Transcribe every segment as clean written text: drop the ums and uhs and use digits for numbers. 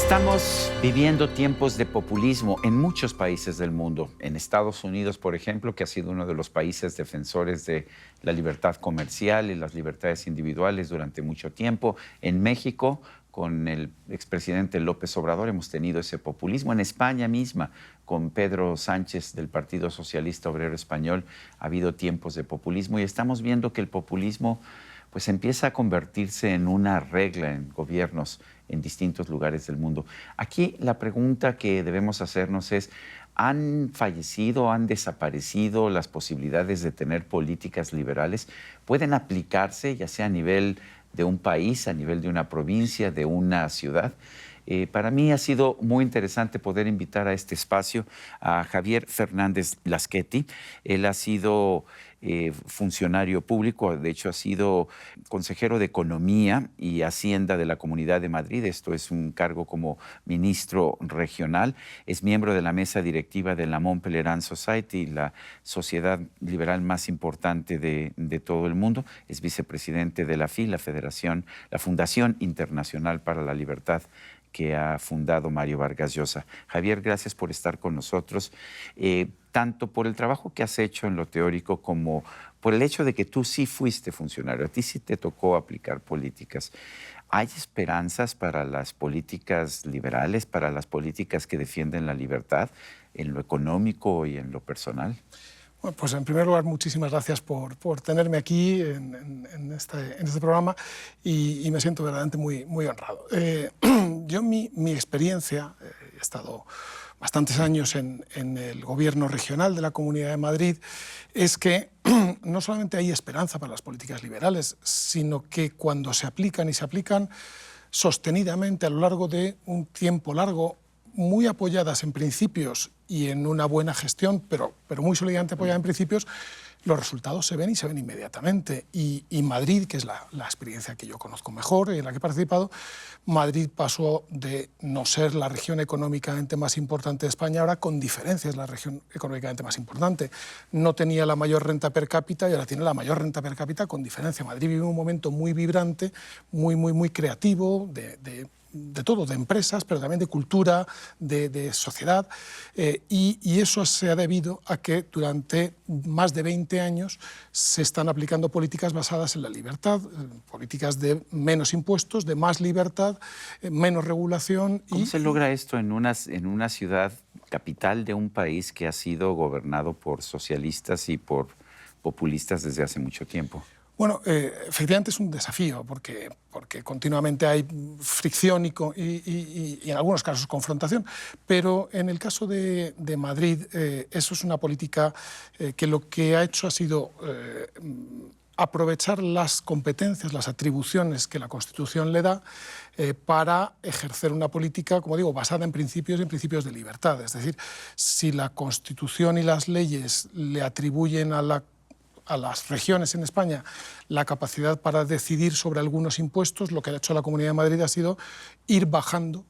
Estamos viviendo tiempos de populismo en muchos países del mundo. En Estados Unidos, por ejemplo, que ha sido uno de los países defensores de la libertad comercial y las libertades individuales durante mucho tiempo. En México, con el expresidente López Obrador, hemos tenido ese populismo. En España misma, con Pedro Sánchez del Partido Socialista Obrero Español, ha habido tiempos de populismo y estamos viendo que el populismo pues empieza a convertirse en una regla en gobiernos en distintos lugares del mundo. Aquí la pregunta que debemos hacernos es, ¿han fallecido, han desaparecido las posibilidades de tener políticas liberales? ¿Pueden aplicarse, ya sea a nivel de un país, a nivel de una provincia, de una ciudad? Para mí ha sido muy interesante poder invitar a este espacio a Javier Fernández Blasqueti. Él ha sido funcionario público, de hecho ha sido consejero de Economía y Hacienda de la Comunidad de Madrid. Esto es un cargo como ministro regional. Es miembro de la mesa directiva de la Mont Pelerin Society, la sociedad liberal más importante de todo el mundo. Es vicepresidente de la FI, la Fundación Internacional para la Libertad, que ha fundado Mario Vargas Llosa. Javier, gracias por estar con nosotros, tanto por el trabajo que has hecho en lo teórico como por el hecho de que tú sí fuiste funcionario, a ti sí te tocó aplicar políticas. ¿Hay esperanzas para las políticas liberales, para las políticas que defienden la libertad en lo económico y en lo personal? Bueno, pues en primer lugar, muchísimas gracias por tenerme aquí en este programa y me siento verdaderamente muy honrado. Yo, mi experiencia, he estado bastantes años en el gobierno regional de la Comunidad de Madrid, es que no solamente hay esperanza para las políticas liberales, sino que cuando se aplican y se aplican sostenidamente a lo largo de un tiempo largo, muy apoyadas en principios y en una buena gestión, pero muy sólidamente apoyadas en principios, los resultados se ven y se ven inmediatamente. Y Madrid, que es la experiencia que yo conozco mejor y en la que he participado, Madrid pasó de no ser la región económicamente más importante de España, ahora con diferencias la región económicamente más importante. No tenía la mayor renta per cápita y ahora tiene la mayor renta per cápita con diferencia. Madrid vive un momento muy vibrante, muy creativo, de todo, de empresas, pero también de cultura, de sociedad, y eso se ha debido a que durante más de 20 años se están aplicando políticas basadas en la libertad, políticas de menos impuestos, de más libertad, menos regulación. ¿Cómo se logra esto en una ciudad capital de un país que ha sido gobernado por socialistas y por populistas desde hace mucho tiempo? Bueno, efectivamente es un desafío porque continuamente hay fricción y en algunos casos confrontación, pero en el caso de Madrid eso es una política que lo que ha hecho ha sido aprovechar las competencias, las atribuciones que la Constitución le da para ejercer una política, como digo, basada en principios y en principios de libertad. Es decir, si la Constitución y las leyes le atribuyen a las regiones en España la capacidad para decidir sobre algunos impuestos, lo que ha hecho la Comunidad de Madrid ha sido ir bajando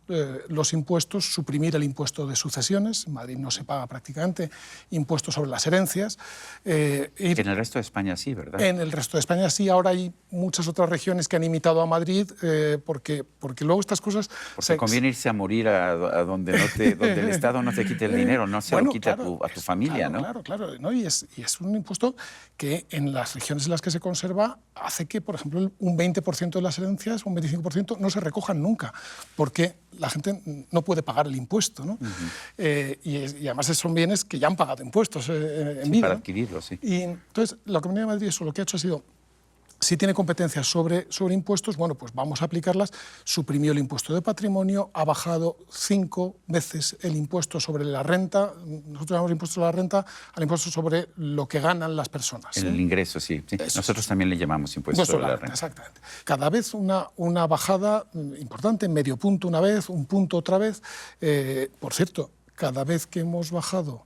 los impuestos, suprimir el impuesto de sucesiones. En Madrid no se paga prácticamente impuesto sobre las herencias. En el resto de España sí, ¿verdad? En el resto de España sí. Ahora hay muchas otras regiones que han imitado a Madrid porque luego estas cosas... Porque conviene irse a morir a donde el Estado no te quite el dinero, no se lo quite a tu familia, claro, ¿no? Claro, ¿no? Y es un impuesto que en las regiones en las que se conserva hace que, por ejemplo, un 20% de las herencias, un 25%, no se recojan nunca, porque la gente no puede pagar el impuesto, ¿no? Y además son bienes que ya han pagado impuestos en vida. Para adquirirlos, sí. Y entonces, la Comunidad de Madrid eso lo que ha hecho ha sido, si tiene competencias sobre impuestos, bueno, pues vamos a aplicarlas. Suprimió el impuesto de patrimonio, ha bajado 5 veces el impuesto sobre la renta. Nosotros llamamos impuesto sobre la renta al impuesto sobre lo que ganan las personas. El ingreso, sí. Nosotros también le llamamos impuesto sobre la renta. Exactamente. Cada vez una bajada importante, medio punto una vez, un punto otra vez. Por cierto, cada vez que hemos bajado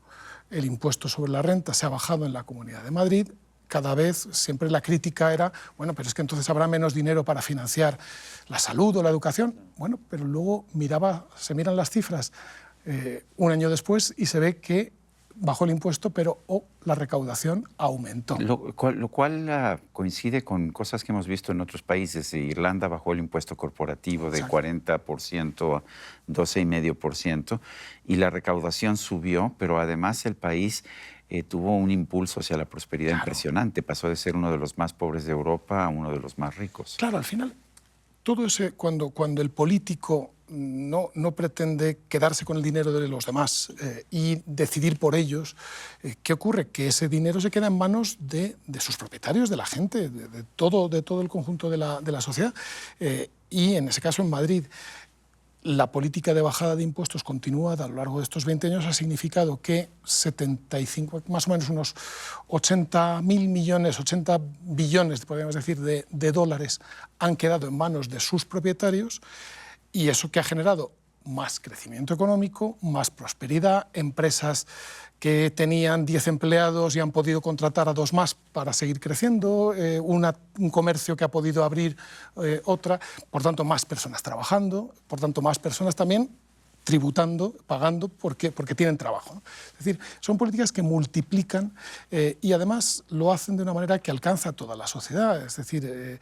el impuesto sobre la renta, se ha bajado en la Comunidad de Madrid. Cada vez siempre la crítica era, bueno, pero es que entonces habrá menos dinero para financiar la salud o la educación. Bueno, pero luego se miran las cifras un año después y se ve que bajó el impuesto, pero la recaudación aumentó. Lo cual coincide con cosas que hemos visto en otros países. Irlanda bajó el impuesto corporativo de 40% a 12,5% y la recaudación subió, pero además el país tuvo un impulso hacia la prosperidad impresionante. Pasó de ser uno de los más pobres de Europa a uno de los más ricos. Claro, al final, todo ese, cuando el político no pretende quedarse con el dinero de los demás y decidir por ellos, ¿qué ocurre? Que ese dinero se queda en manos de sus propietarios, de la gente, de todo el conjunto de la sociedad. Y en ese caso, en Madrid, la política de bajada de impuestos continuada a lo largo de estos 20 años ha significado que 75, más o menos unos 80.000 millones, 80 billones, podríamos decir, de dólares han quedado en manos de sus propietarios, y eso que ha generado más crecimiento económico, más prosperidad, empresas que tenían 10 empleados y han podido contratar a 2 más para seguir creciendo, un comercio que ha podido abrir otra, por tanto más personas trabajando, por tanto más personas también tributando, pagando porque tienen trabajo, ¿no? Es decir, son políticas que multiplican y además lo hacen de una manera que alcanza a toda la sociedad. Es decir,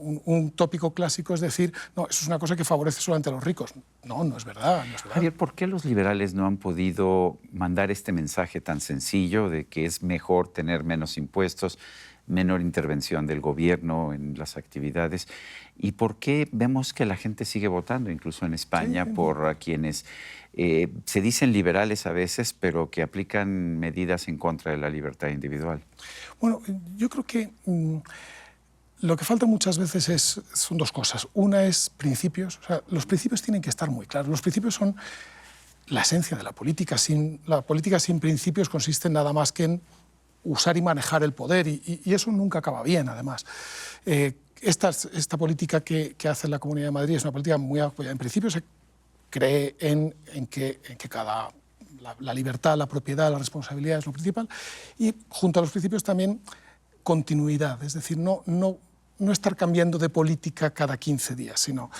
un tópico clásico es decir, no, eso es una cosa que favorece solamente a los ricos. No, no es verdad, no es verdad. Javier, ¿por qué los liberales no han podido mandar este mensaje tan sencillo de que es mejor tener menos impuestos, menor intervención del gobierno en las actividades? ¿Y por qué vemos que la gente sigue votando, incluso en España, por quienes se dicen liberales a veces, pero que aplican medidas en contra de la libertad individual? Bueno, yo creo que lo que falta muchas veces son 2 cosas. Una es principios. O sea, los principios tienen que estar muy claros. Los principios son la esencia de la política. La política sin principios consiste en nada más que en usar y manejar el poder, y eso nunca acaba bien, además. Esta política que hace la Comunidad de Madrid es una política muy apoyada. En principio se cree en que la libertad, la propiedad, la responsabilidad es lo principal, y junto a los principios también continuidad, es decir, no estar cambiando de política cada 15 días, sino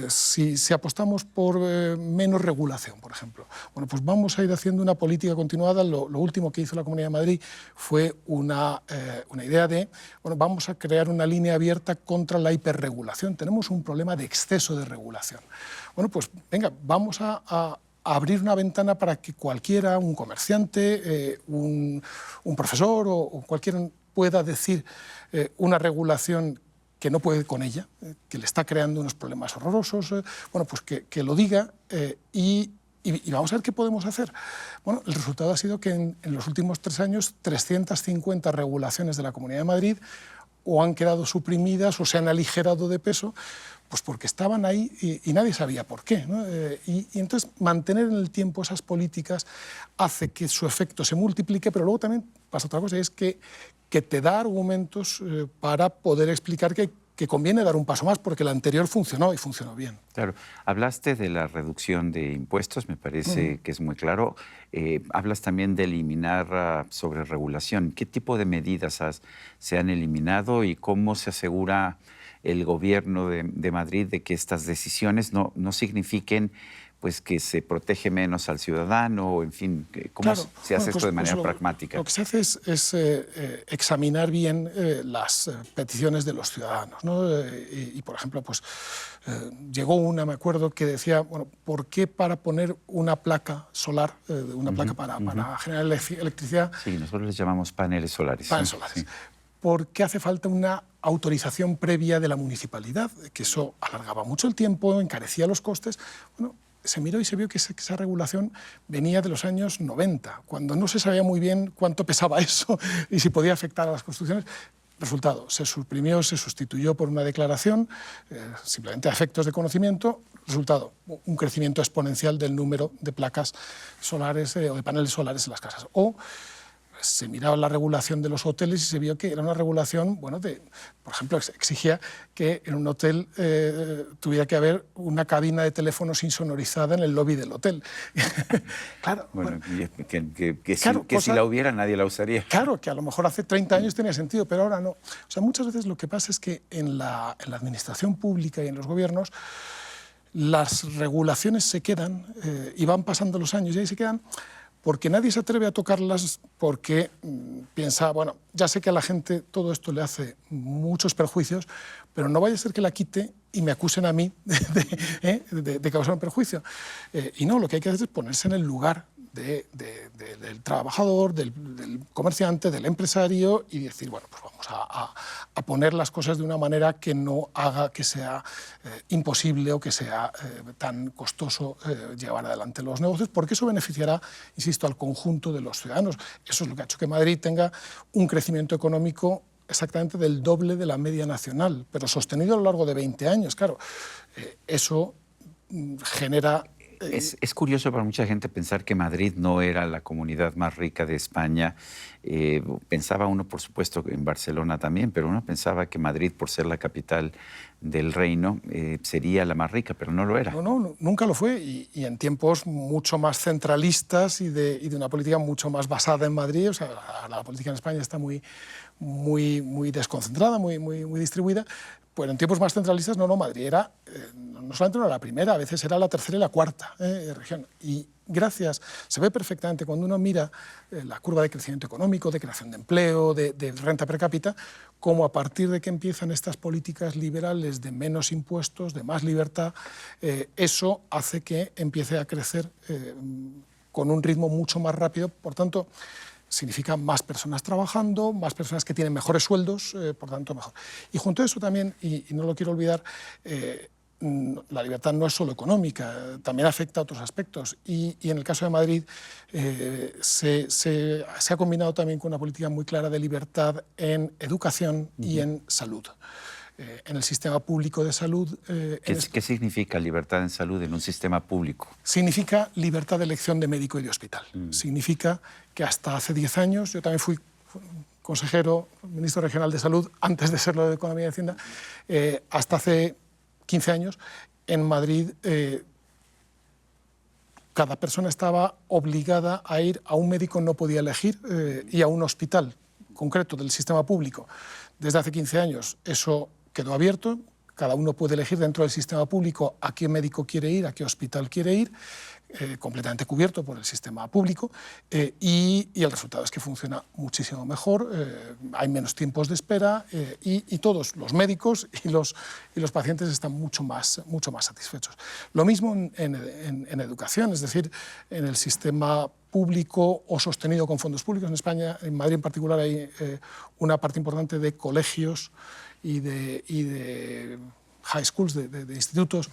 si apostamos por menos regulación, por ejemplo, bueno, pues vamos a ir haciendo una política continuada. Lo último que hizo la Comunidad de Madrid fue una idea de, bueno, vamos a crear una línea abierta contra la hiperregulación. Tenemos un problema de exceso de regulación. Bueno, pues venga, vamos a abrir una ventana para que cualquiera, un comerciante, un profesor o cualquiera pueda decir una regulación que no puede con ella, que le está creando unos problemas horrorosos, bueno, pues que lo diga y vamos a ver qué podemos hacer. Bueno, el resultado ha sido que en los últimos 3 años 350 regulaciones de la Comunidad de Madrid o han quedado suprimidas o se han aligerado de peso, pues porque estaban ahí y nadie sabía por qué, ¿no? Y entonces mantener en el tiempo esas políticas hace que su efecto se multiplique, pero luego también pasa otra cosa, es que te da argumentos para poder explicar que conviene dar un paso más, porque el anterior funcionó y funcionó bien. Claro. Hablaste de la reducción de impuestos, me parece que es muy claro. Hablas también de eliminar sobreregulación. ¿Qué tipo de medidas se han eliminado y cómo se asegura el gobierno de Madrid de que estas decisiones no signifiquen pues que se protege menos al ciudadano, en fin, ¿cómo se hace esto de manera pragmática? Lo que se hace es examinar bien las peticiones de los ciudadanos, ¿no? Y, por ejemplo, pues llegó una, me acuerdo, que decía, bueno, ¿por qué para poner una placa solar, una placa para generar electricidad? Sí, nosotros les llamamos paneles solares. Paneles solares. Sí. ¿Por qué hace falta una autorización previa de la municipalidad? Que eso alargaba mucho el tiempo, encarecía los costes. Bueno, se miró y se vio que esa regulación venía de los años 90, cuando no se sabía muy bien cuánto pesaba eso y si podía afectar a las construcciones. Resultado, se suprimió, se sustituyó por una declaración, simplemente a efectos de conocimiento. Resultado, un crecimiento exponencial del número de placas solares o de paneles solares en las casas. O se miraba la regulación de los hoteles y se vio que era una regulación, bueno, por ejemplo, exigía que en un hotel tuviera que haber una cabina de teléfonos insonorizada en el lobby del hotel. Claro. Bueno, si la hubiera, nadie la usaría. Claro, que a lo mejor hace 30 años tenía sentido, pero ahora no. O sea, muchas veces lo que pasa es que en la administración pública y en los gobiernos las regulaciones se quedan y van pasando los años y ahí se quedan, porque nadie se atreve a tocarlas porque piensa, bueno, ya sé que a la gente todo esto le hace muchos perjuicios, pero no vaya a ser que la quite y me acusen a mí de causar un perjuicio. Y no, lo que hay que hacer es ponerse en el lugar del trabajador, del comerciante, del empresario y decir, bueno, pues vamos a poner las cosas de una manera que no haga que sea imposible o que sea tan costoso llevar adelante los negocios, porque eso beneficiará, insisto, al conjunto de los ciudadanos. Eso es lo que ha hecho que Madrid tenga un crecimiento económico exactamente del doble de la media nacional, pero sostenido a lo largo de 20 años. Claro, eso genera... Es curioso para mucha gente pensar que Madrid no era la comunidad más rica de España. Pensaba uno, por supuesto, en Barcelona también, pero uno pensaba que Madrid, por ser la capital del reino, sería la más rica, pero no lo era. No, nunca lo fue, y en tiempos mucho más centralistas y de una política mucho más basada en Madrid. O sea, la política en España está muy desconcentrada, muy distribuida. Pues en tiempos más centralistas, Madrid era, no solamente no era la primera, a veces era la tercera y la cuarta región. Y se ve perfectamente cuando uno mira la curva de crecimiento económico, de creación de empleo, de renta per cápita, cómo a partir de que empiezan estas políticas liberales de menos impuestos, de más libertad, eso hace que empiece a crecer con un ritmo mucho más rápido. Por tanto, significa más personas trabajando, más personas que tienen mejores sueldos, por tanto mejor. Y junto a eso también, y no lo quiero olvidar, la libertad no es solo económica, también afecta a otros aspectos. Y en el caso de Madrid se ha combinado también con una política muy clara de libertad en educación y en salud. En el sistema público de salud... ¿Qué significa libertad en salud en un sistema público? Significa libertad de elección de médico y de hospital. Significa que hasta hace 10 años, yo también fui consejero, ministro regional de salud, antes de serlo de Economía y Hacienda, hasta hace 15 años, en Madrid cada persona estaba obligada a ir a un médico, no podía elegir, y a un hospital concreto del sistema público. Desde hace 15 años eso quedó abierto, cada uno puede elegir dentro del sistema público a qué médico quiere ir, a qué hospital quiere ir, completamente cubierto por el sistema público, y el resultado es que funciona muchísimo mejor, hay menos tiempos de espera y todos los médicos y los pacientes están mucho más satisfechos. Lo mismo en educación, es decir, en el sistema público o sostenido con fondos públicos. En España, en Madrid en particular, hay una parte importante de colegios y de high schools, de institutos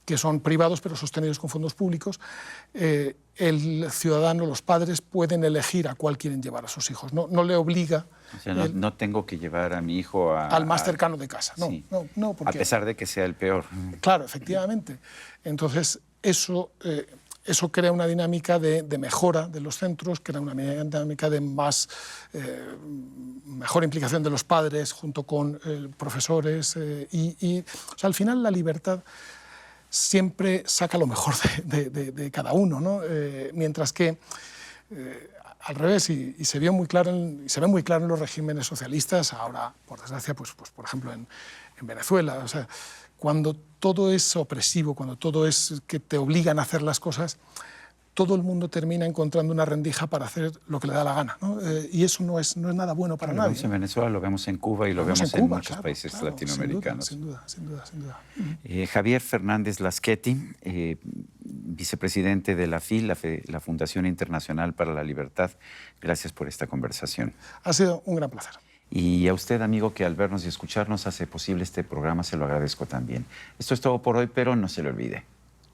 que son privados pero sostenidos con fondos públicos. El ciudadano, los padres, pueden elegir a cuál quieren llevar a sus hijos. No le obliga... O sea, no tengo que llevar a mi hijo al más cercano de casa. Sí. No, porque, a pesar de que sea el peor. Claro, efectivamente. Entonces, eso crea una dinámica de mejora de los centros, crea una dinámica de mejor implicación de los padres junto con profesores. O sea, al final la libertad siempre saca lo mejor de cada uno, ¿no? Mientras que al revés, y se ve muy claro en los regímenes socialistas, ahora, por desgracia, pues por ejemplo en Venezuela, o sea, cuando todo es opresivo, cuando todo es que te obligan a hacer las cosas, todo el mundo termina encontrando una rendija para hacer lo que le da la gana, ¿no? Y eso no es nada bueno para nadie. Lo vemos en Venezuela, lo vemos en Cuba y lo vemos en muchos países latinoamericanos. Sin duda. Javier Fernández Lasqueti, vicepresidente de la FIL, la Fundación Internacional para la Libertad. Gracias por esta conversación. Ha sido un gran placer. Y a usted, amigo, que al vernos y escucharnos hace posible este programa, se lo agradezco también. Esto es todo por hoy, pero no se le olvide.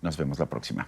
Nos vemos la próxima.